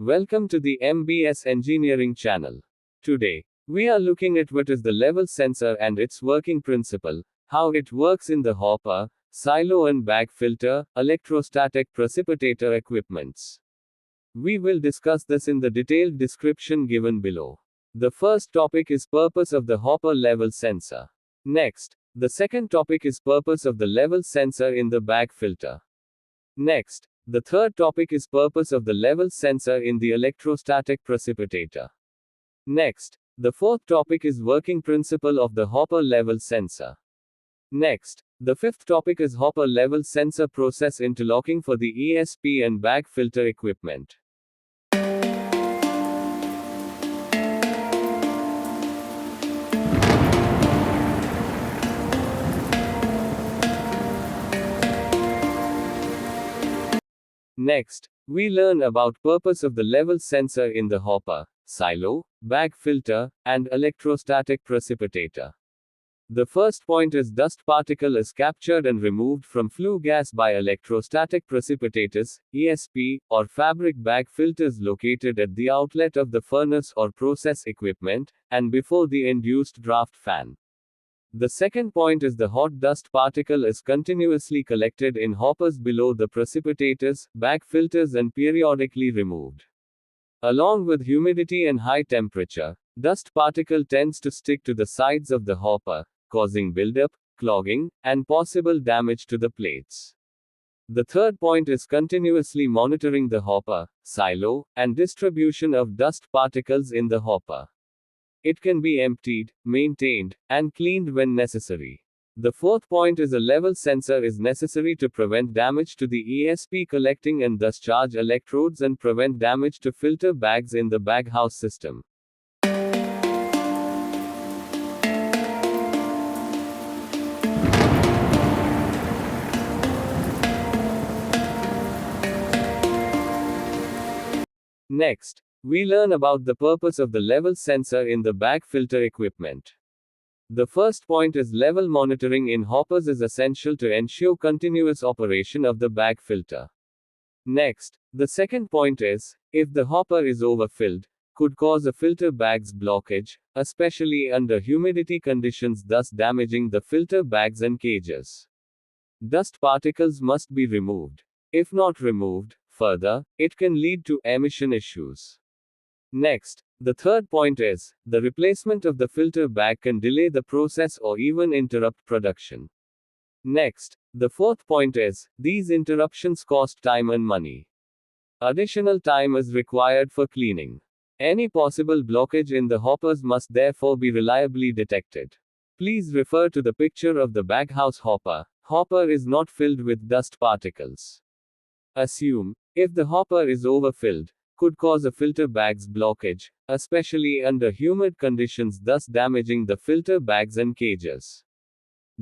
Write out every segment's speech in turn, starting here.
Welcome to the MBS Engineering channel. Today, we are looking at what is the level sensor and its working principle, how it works in the hopper, silo and bag filter, electrostatic precipitator equipments. We will discuss this in the detailed description given below. The first topic is purpose of the hopper level sensor. Next, the second topic is purpose of the level sensor in the bag filter. Next, the third topic is purpose of the level sensor in the electrostatic precipitator. Next, the fourth topic is working principle of the hopper level sensor. Next, the fifth topic is hopper level sensor process interlocking for the ESP and bag filter equipment. Next, we learn about purpose of the level sensor in the hopper, silo, bag filter, and electrostatic precipitator. The first point is dust particle is captured and removed from flue gas by electrostatic precipitators, ESP, or fabric bag filters located at the outlet of the furnace or process equipment, and before the induced draft fan. The second point is the hot dust particle is continuously collected in hoppers below the precipitators, bag filters and periodically removed. Along with humidity and high temperature, dust particle tends to stick to the sides of the hopper, causing buildup, clogging, and possible damage to the plates. The third point is continuously monitoring the hopper, silo, and distribution of dust particles in the hopper. It can be emptied, maintained, and cleaned when necessary. The fourth point is a level sensor is necessary to prevent damage to the ESP collecting and discharge electrodes and prevent damage to filter bags in the baghouse system. Next, we learn about the purpose of the level sensor in the bag filter equipment. The first point is level monitoring in hoppers is essential to ensure continuous operation of the bag filter. Next, the second point is, if the hopper is overfilled, could cause a filter bag's blockage, especially under humidity conditions, thus damaging the filter bags and cages. Dust particles must be removed. If not removed, further, it can lead to emission issues. Next, the third point is, the replacement of the filter bag can delay the process or even interrupt production. Next, the fourth point is, these interruptions cost time and money. Additional time is required for cleaning. Any possible blockage in the hoppers must therefore be reliably detected. Please refer to the picture of the baghouse hopper. Hopper is not filled with dust particles. Assume, if the hopper is overfilled, could cause a filter bag's blockage, especially under humid conditions, thus damaging the filter bags and cages.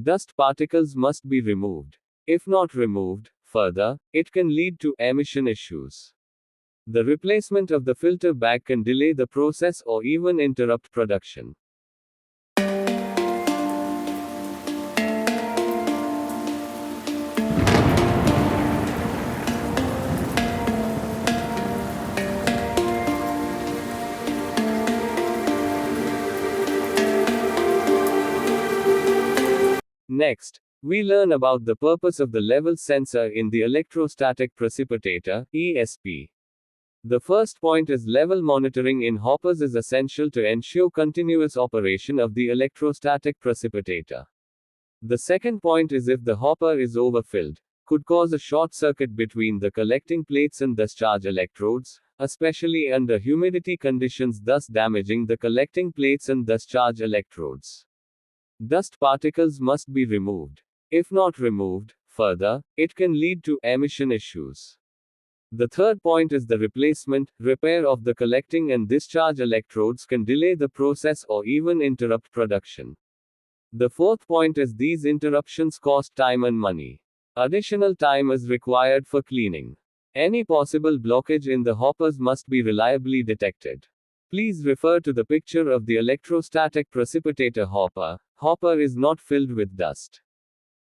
Dust particles must be removed. If not removed, further, it can lead to emission issues. The replacement of the filter bag can delay the process or even interrupt production. Next, we learn about the purpose of the level sensor in the electrostatic precipitator, ESP. The first point is level monitoring in hoppers is essential to ensure continuous operation of the electrostatic precipitator. The second point is if the hopper is overfilled, could cause a short circuit between the collecting plates and discharge electrodes, especially under humidity conditions, thus damaging the collecting plates and discharge electrodes. Dust particles must be removed. If not removed, further, it can lead to emission issues. The third point is the replacement, repair of the collecting and discharge electrodes can delay the process or even interrupt production. The fourth point is these interruptions cost time and money. Additional time is required for cleaning. Any possible blockage in the hoppers must be reliably detected. Please refer to the picture of the electrostatic precipitator hopper. Hopper is not filled with dust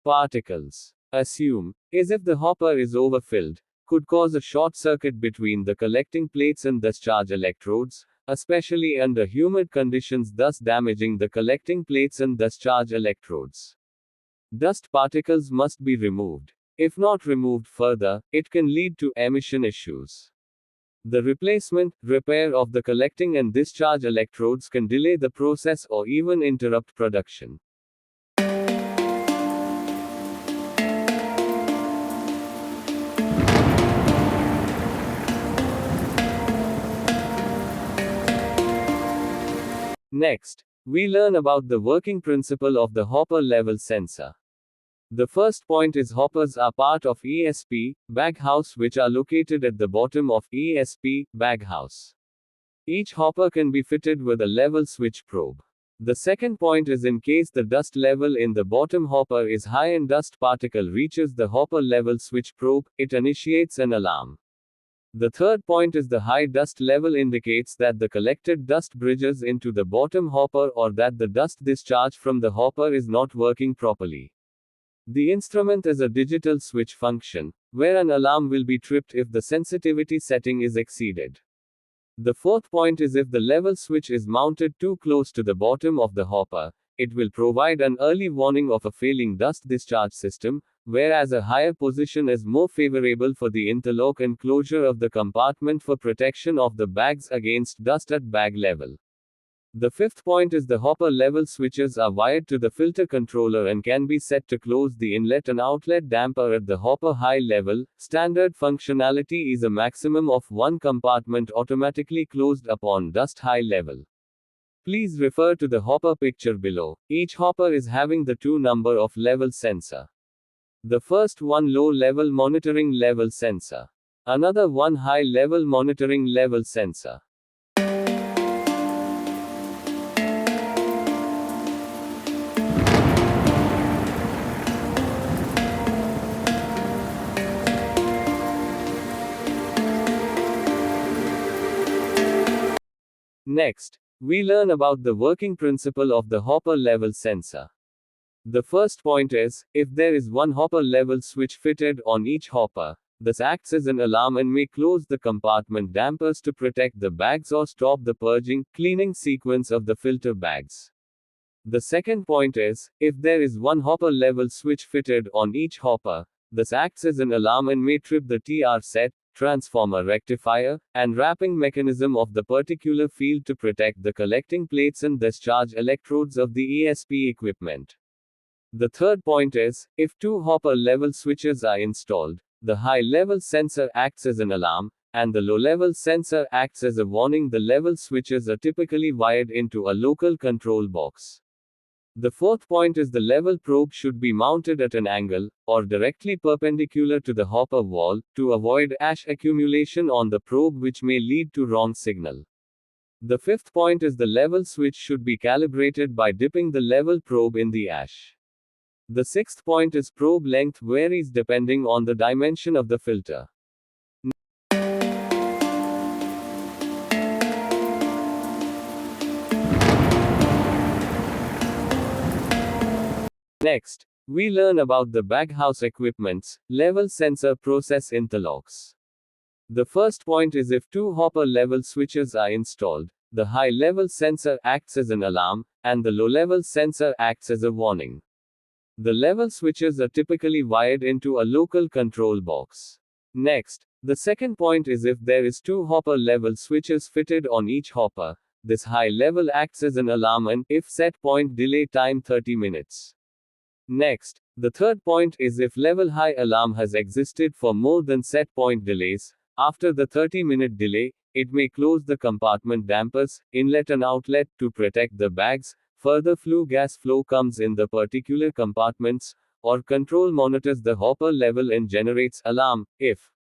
particles. Assume, as if the hopper is overfilled, could cause a short circuit between the collecting plates and discharge electrodes, especially under humid conditions, thus damaging the collecting plates and discharge electrodes. Dust particles must be removed. If not removed further, it can lead to emission issues. The replacement, repair of the collecting and discharge electrodes can delay the process or even interrupt production. Next, we learn about the working principle of the hopper level sensor. The first point is hoppers are part of ESP, baghouse, which are located at the bottom of ESP, baghouse. Each hopper can be fitted with a level switch probe. The second point is in case the dust level in the bottom hopper is high and dust particle reaches the hopper level switch probe, it initiates an alarm. The third point is the high dust level indicates that the collected dust bridges into the bottom hopper or that the dust discharge from the hopper is not working properly. The instrument is a digital switch function, where an alarm will be tripped if the sensitivity setting is exceeded. The fourth point is if the level switch is mounted too close to the bottom of the hopper, it will provide an early warning of a failing dust discharge system, whereas a higher position is more favorable for the interlock and closure of the compartment for protection of the bags against dust at bag level. The fifth point is the hopper level switches are wired to the filter controller and can be set to close the inlet and outlet damper at the hopper high level. Standard functionality is a maximum of one compartment automatically closed upon dust high level. Please refer to the hopper picture below. Each hopper is having the two number of level sensor. The first one low level monitoring level sensor. Another one high level monitoring level sensor. Next, we learn about the working principle of the hopper level sensor. The first point is, if there is one hopper level switch fitted on each hopper, this acts as an alarm and may close the compartment dampers to protect the bags or stop the purging, cleaning sequence of the filter bags. The second point is, if there is one hopper level switch fitted on each hopper, this acts as an alarm and may trip the TR set, transformer rectifier, and wrapping mechanism of the particular field to protect the collecting plates and discharge electrodes of the ESP equipment. The third point is, if two hopper level switches are installed, the high level sensor acts as an alarm, and the low level sensor acts as a warning. The level switches are typically wired into a local control box. The fourth point is the level probe should be mounted at an angle, or directly perpendicular to the hopper wall, to avoid ash accumulation on the probe which may lead to wrong signal. The fifth point is the level switch should be calibrated by dipping the level probe in the ash. The sixth point is probe length varies depending on the dimension of the filter. Next, we learn about the baghouse equipment's level sensor process interlocks. The first point is if two hopper level switches are installed, the high level sensor acts as an alarm, and the low level sensor acts as a warning. The level switches are typically wired into a local control box. Next, the second point is if there is two hopper level switches fitted on each hopper, this high level acts as an alarm and, if set point, delay time 30 minutes. Next, the third point is if level high alarm has existed for more than set point delays, after the 30-minute delay, it may close the compartment dampers, inlet and outlet, to protect the bags. Further flue gas flow comes in the particular compartments, or control monitors the hopper level and generates alarm. If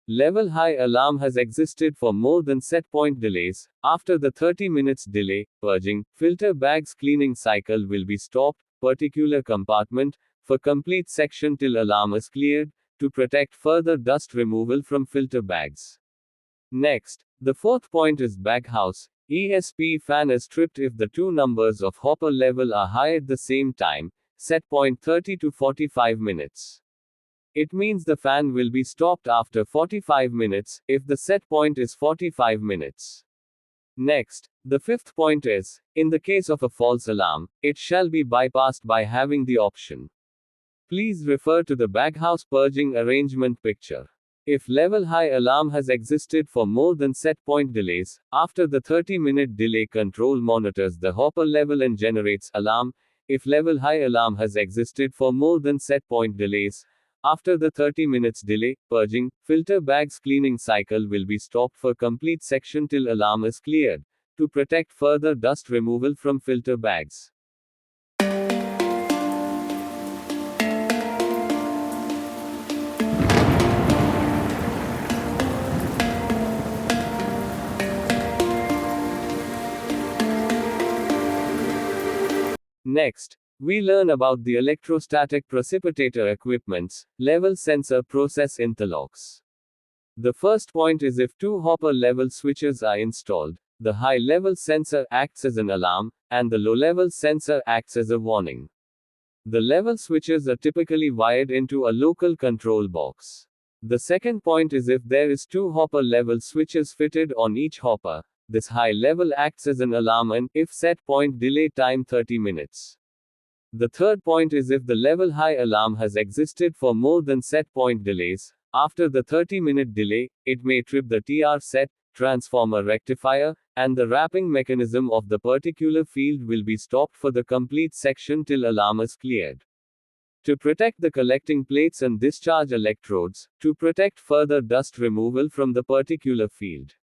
level high alarm has existed for more than set point delays, after the 30 minutes delay, purging, filter bags cleaning cycle will be stopped, particular compartment, for complete section till alarm is cleared, to protect further dust removal from filter bags. Next, the fourth point is baghouse. ESP fan is tripped if the two numbers of hopper level are high at the same time, set point 30 to 45 minutes. It means the fan will be stopped after 45 minutes, if the set point is 45 minutes. Next, the fifth point is, in the case of a false alarm, it shall be bypassed by having the option. Please refer to the baghouse purging arrangement picture. If level high alarm has existed for more than set point delays, after the 30-minute delay control monitors the hopper level and generates alarm. If level high alarm has existed for more than set point delays, after the 30 minutes delay, purging, filter bags cleaning cycle will be stopped for complete section till alarm is cleared, to protect further dust removal from filter bags. Next, we learn about the electrostatic precipitator equipment's level sensor process interlocks. The first point is if two hopper level switches are installed, the high level sensor acts as an alarm, and the low level sensor acts as a warning. The level switches are typically wired into a local control box. The second point is if there is two hopper level switches fitted on each hopper, this high level acts as an alarm and, if set point delay time 30 minutes. The third point is if the level high alarm has existed for more than set point delays, after the 30-minute delay, it may trip the TR set, transformer rectifier, and the wrapping mechanism of the particular field will be stopped for the complete section till alarm is cleared. To protect the collecting plates and discharge electrodes, to protect further dust removal from the particular field.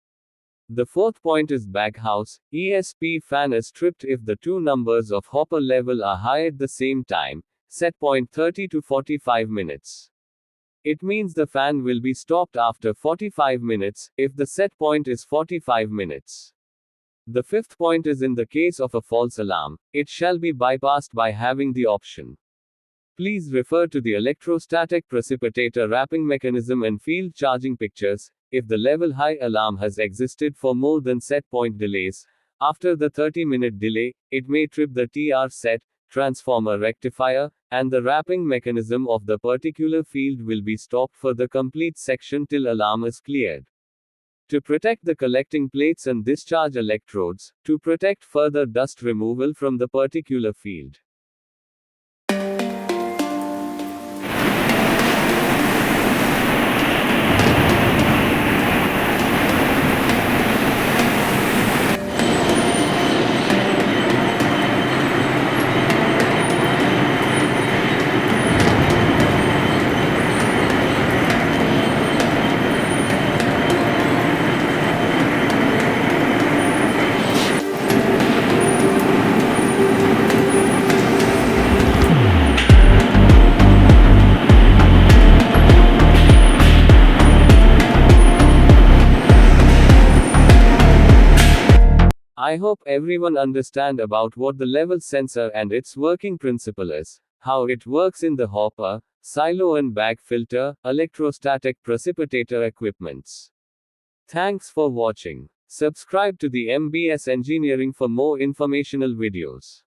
The fourth point is baghouse. ESP fan is tripped if the two numbers of hopper level are high at the same time, set point 30 to 45 minutes. It means the fan will be stopped after 45 minutes, if the set point is 45 minutes. The fifth point is in the case of a false alarm, it shall be bypassed by having the option. Please refer to the electrostatic precipitator wrapping mechanism and field charging pictures. If the level high alarm has existed for more than set point delays, after the 30-minute delay, it may trip the TR set, transformer rectifier, and the wrapping mechanism of the particular field will be stopped for the complete section till alarm is cleared. To protect the collecting plates and discharge electrodes, to protect further dust removal from the particular field. I hope everyone understand about what the level sensor and its working principle is, how it works in the hopper, silo and bag filter, electrostatic precipitator equipments. Thanks for watching. Subscribe to the MBS Engineering for more informational videos.